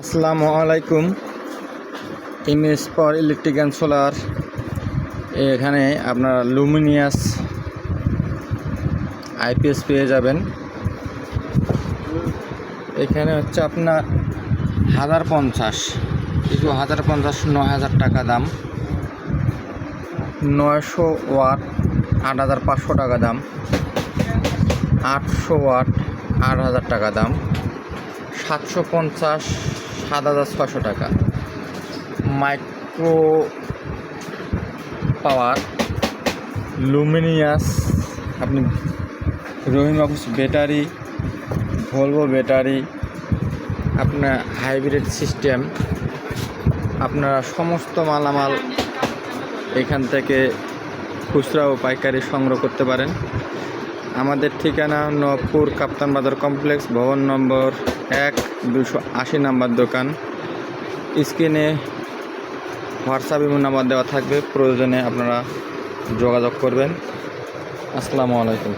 আসসালামু আলাইকুম। Image power electric and solar, এখানে আপনারা লুমিনিয়াস আইপিএস পেয়ে যাবেন। এখানে হচ্ছে আপনার 1050 কিছু 1050 9000 টাকা দাম, 900 ওয়াট 8500 টাকা দাম, 800 ওয়াট 8000 টাকা দাম, 750 7600 টাকা। মাইক্রো পাওয়ার লুমিনিয়াস, আপনি রহিমবাবুস ব্যাটারি, ভলভো ব্যাটারি, আপনার হাইব্রিড সিস্টেম, আপনারা সমস্ত মালামাল এখান থেকে খুচরা ও পাইকারি সংগ্রহ করতে পারেন। আমাদের ঠিকানা নবপুর কাপ্তান বাজার কমপ্লেক্স, ভবন নম্বর 1, 280 নাম্বার দোকান। স্ক্রিনে হোয়াটসঅ্যাপ ইমো নাম্বার দেওয়া থাকবে, প্রয়োজনে আপনারা যোগাযোগ করবেন। আসসালামু আলাইকুম।